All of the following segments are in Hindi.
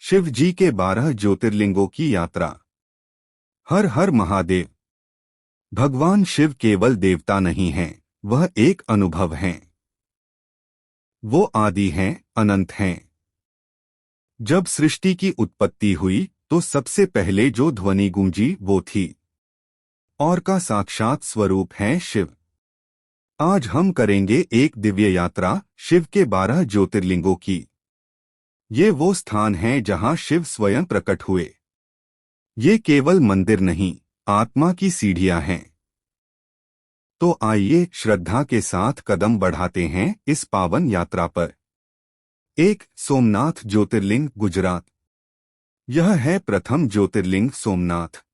शिव जी के 12 ज्योतिर्लिंगों की यात्रा। हर हर महादेव। भगवान शिव केवल देवता नहीं हैं, वह एक अनुभव हैं। वो आदि हैं, अनंत हैं। जब सृष्टि की उत्पत्ति हुई तो सबसे पहले जो ध्वनि गूंजी वो थी और का साक्षात स्वरूप है शिव। आज हम करेंगे एक दिव्य यात्रा शिव के 12 ज्योतिर्लिंगों की। ये वो स्थान हैं जहां शिव स्वयं प्रकट हुए। ये केवल मंदिर नहीं, आत्मा की सीढ़ियां हैं। तो आइए श्रद्धा के साथ कदम बढ़ाते हैं इस पावन यात्रा पर। एक सोमनाथ ज्योतिर्लिंग, गुजरात। यह है प्रथम ज्योतिर्लिंग सोमनाथ।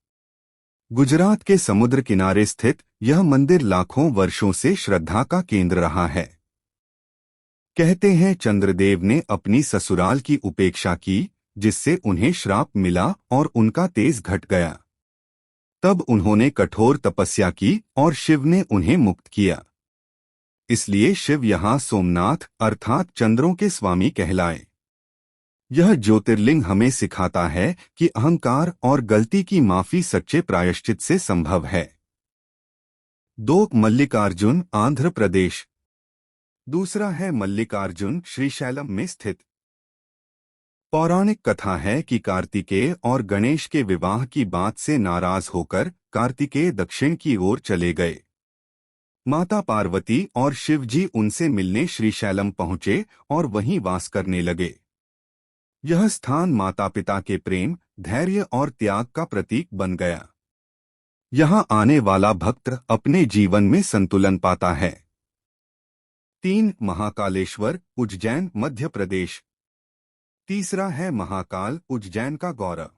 गुजरात के समुद्र किनारे स्थित यह मंदिर लाखों वर्षों से श्रद्धा का केंद्र रहा है। कहते हैं चंद्रदेव ने अपनी ससुराल की उपेक्षा की, जिससे उन्हें श्राप मिला और उनका तेज घट गया। तब उन्होंने कठोर तपस्या की और शिव ने उन्हें मुक्त किया। इसलिए शिव यहाँ सोमनाथ अर्थात चंद्रों के स्वामी कहलाए। यह ज्योतिर्लिंग हमें सिखाता है कि अहंकार और गलती की माफी सच्चे प्रायश्चित से संभव है। 2 मल्लिकार्जुन, आंध्र प्रदेश। दूसरा है मल्लिकार्जुन, श्रीशैलम में स्थित। पौराणिक कथा है कि कार्तिकेय और गणेश के विवाह की बात से नाराज होकर कार्तिकेय दक्षिण की ओर चले गए। माता पार्वती और शिव जी उनसे मिलने श्रीशैलम पहुंचे और वहीं वास करने लगे। यह स्थान माता पिता के प्रेम, धैर्य और त्याग का प्रतीक बन गया। यहाँ आने वाला भक्त अपने जीवन में संतुलन पाता है। 3 महाकालेश्वर, उज्जैन, मध्य प्रदेश। तीसरा है महाकाल, उज्जैन का गौरव।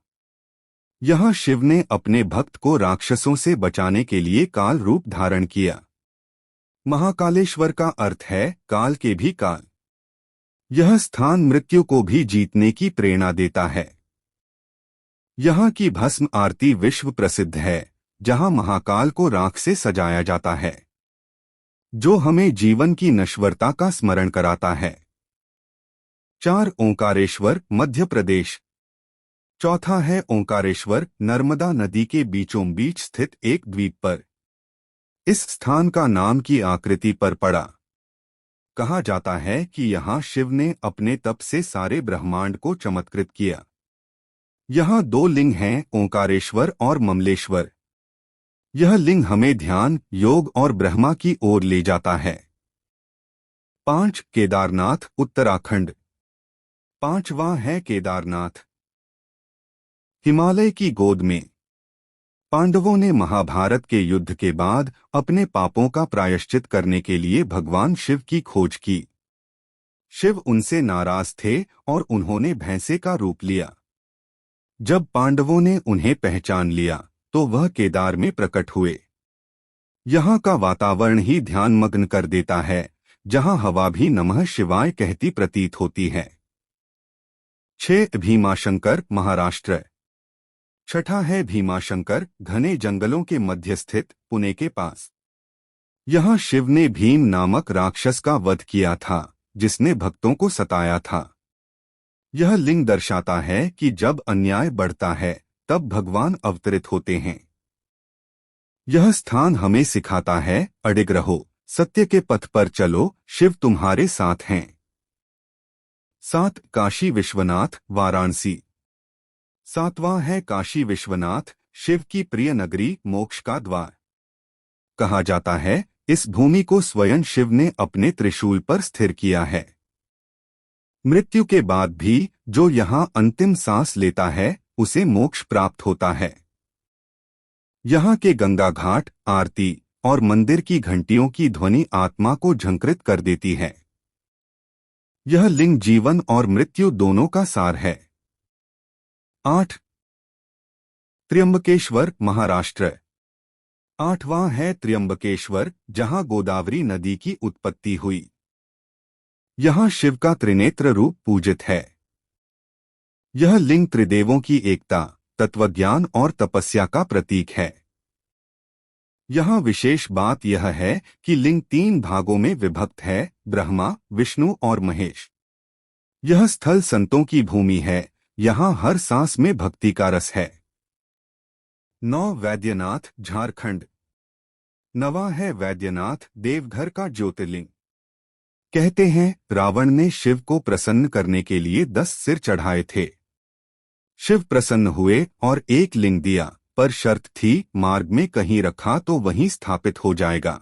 यहाँ शिव ने अपने भक्त को राक्षसों से बचाने के लिए काल रूप धारण किया। महाकालेश्वर का अर्थ है काल के भी काल। यह स्थान मृत्यु को भी जीतने की प्रेरणा देता है। यहाँ की भस्म आरती विश्व प्रसिद्ध है, जहाँ महाकाल को राख से सजाया जाता है, जो हमें जीवन की नश्वरता का स्मरण कराता है। 4 ओंकारेश्वर, मध्य प्रदेश। चौथा है ओंकारेश्वर, नर्मदा नदी के बीचों बीच स्थित एक द्वीप पर। इस स्थान का नाम की आकृति पर पड़ा। कहा जाता है कि यहाँ शिव ने अपने तप से सारे ब्रह्मांड को चमत्कृत किया। यहाँ 2 लिंग हैं, ओंकारेश्वर और ममलेश्वर। यह लिंग हमें ध्यान, योग और ब्रह्मा की ओर ले जाता है। 5 केदारनाथ, उत्तराखंड। पांचवां है केदारनाथ। हिमालय की गोद में। पांडवों ने महाभारत के युद्ध के बाद अपने पापों का प्रायश्चित करने के लिए भगवान शिव की खोज की। शिव उनसे नाराज थे और उन्होंने भैंसे का रूप लिया। जब पांडवों ने उन्हें पहचान लिया तो वह केदार में प्रकट हुए। यहाँ का वातावरण ही ध्यानमग्न कर देता है, जहाँ हवा भी नमः शिवाय कहती प्रतीत होती है। 6 भीमाशंकर, महाराष्ट्र। छठा है भीमाशंकर, घने जंगलों के मध्य स्थित, पुणे के पास। यहाँ शिव ने भीम नामक राक्षस का वध किया था, जिसने भक्तों को सताया था। यह लिंग दर्शाता है कि जब अन्याय बढ़ता है तब भगवान अवतरित होते हैं। यह स्थान हमें सिखाता है, अडिग रहो, सत्य के पथ पर चलो, शिव तुम्हारे साथ हैं। 7 काशी विश्वनाथ, वाराणसी। 7वां है काशी विश्वनाथ, शिव की प्रिय नगरी, मोक्ष का द्वार। कहा जाता है इस भूमि को स्वयं शिव ने अपने त्रिशूल पर स्थिर किया है। मृत्यु के बाद भी जो यहाँ अंतिम सांस लेता है उसे मोक्ष प्राप्त होता है। यहाँ के गंगा घाट, आरती और मंदिर की घंटियों की ध्वनि आत्मा को झंकृत कर देती है। यह लिंग जीवन और मृत्यु दोनों का सार है। 8 त्र्यंबकेश्वर, महाराष्ट्र। 8वां है त्र्यंबकेश्वर, जहां गोदावरी नदी की उत्पत्ति हुई। यहाँ शिव का त्रिनेत्र रूप पूजित है। यह लिंग त्रिदेवों की एकता, तत्वज्ञान और तपस्या का प्रतीक है। यहाँ विशेष बात यह है कि लिंग 3 भागों में विभक्त है, ब्रह्मा, विष्णु और महेश। यह स्थल संतों की भूमि है, यहाँ हर सांस में भक्ति का रस है। 9 वैद्यनाथ झारखंड। नवा है वैद्यनाथ देवघर का ज्योतिर्लिंग। कहते हैं रावण ने शिव को प्रसन्न करने के लिए 10 सिर चढ़ाए थे। शिव प्रसन्न हुए और एक लिंग दिया, पर शर्त थी मार्ग में कहीं रखा तो वहीं स्थापित हो जाएगा।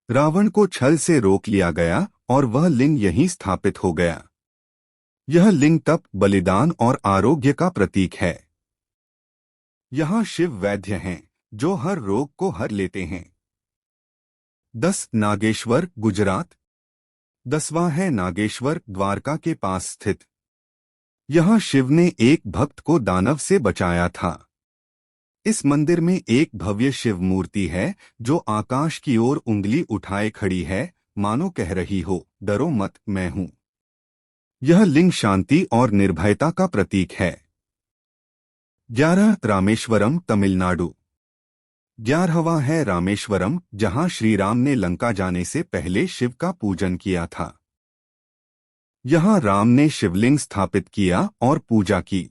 रावण को छल से रोक लिया गया और वह लिंग यहीं स्थापित हो गया। यह लिंग तप, बलिदान और आरोग्य का प्रतीक है। यहाँ शिव वैद्य हैं जो हर रोग को हर लेते हैं। 10 नागेश्वर गुजरात। 10वां है नागेश्वर, द्वारका के पास स्थित। यहाँ शिव ने एक भक्त को दानव से बचाया था। इस मंदिर में एक भव्य शिव मूर्ति है जो आकाश की ओर उंगली उठाए खड़ी है, मानो कह रही हो, डरो मत, मैं हूं। यह लिंग शांति और निर्भयता का प्रतीक है। 11 रामेश्वरम तमिलनाडु। 11वां है रामेश्वरम, जहां श्री राम ने लंका जाने से पहले शिव का पूजन किया था। यहाँ राम ने शिवलिंग स्थापित किया और पूजा की।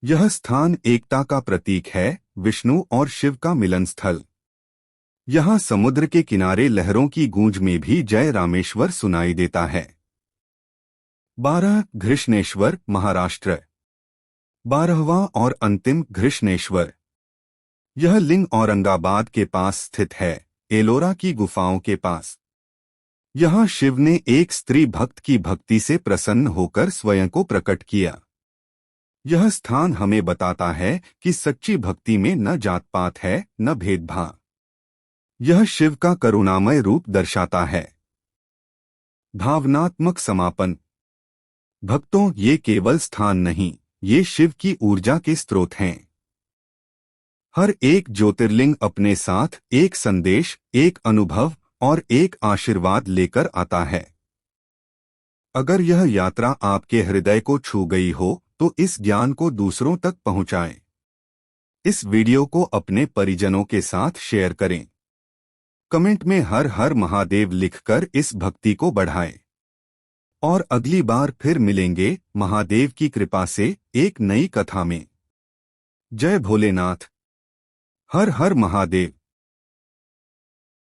यह स्थान एकता का प्रतीक है, विष्णु और शिव का मिलन स्थल। यहाँ समुद्र के किनारे लहरों की गूंज में भी जय रामेश्वर सुनाई देता है। 12 घृष्णेश्वर महाराष्ट्र। 12वां और अंतिम घृष्णेश्वर। यह लिंग औरंगाबाद के पास स्थित है, एलोरा की गुफाओं के पास। यहाँ शिव ने एक स्त्री भक्त की भक्ति से प्रसन्न होकर स्वयं को प्रकट किया। यह स्थान हमें बताता है कि सच्ची भक्ति में न जात पात है, न भेदभाव। यह शिव का करुणामय रूप दर्शाता है। भावनात्मक समापन। भक्तों, ये केवल स्थान नहीं, ये शिव की ऊर्जा के स्रोत हैं। हर एक ज्योतिर्लिंग अपने साथ एक संदेश, एक अनुभव और एक आशीर्वाद लेकर आता है। अगर यह यात्रा आपके हृदय को छू गई हो तो इस ज्ञान को दूसरों तक पहुंचाएं। इस वीडियो को अपने परिजनों के साथ शेयर करें। कमेंट में हर हर महादेव लिखकर इस भक्ति को बढ़ाएं। और अगली बार फिर मिलेंगे महादेव की कृपा से एक नई कथा में। जय भोलेनाथ। हर हर महादेव।